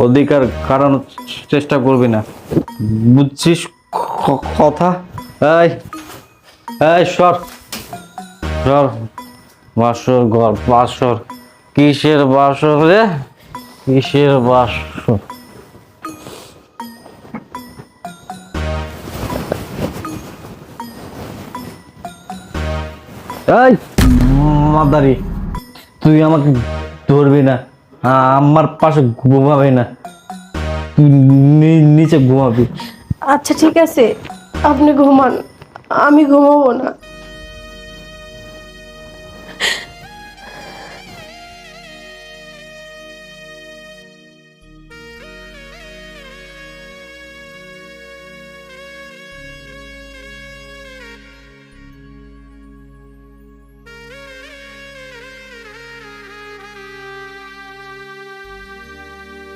অধিকার কাটানোর চেষ্টা করবি না, বুঝছিস কথা? এই এই সর সর, বাসর ঘর বাসর, কিসের বাসর রে, কিসের বাসর? এই মাদারি, তুই আমাকে ধরবি না, আমার পাশে ঘুমাবি না, তুই নিচে ঘুমাবি। আচ্ছা ঠিক আছে, আপনি ঘুমান, আমি ঘুমাবো না।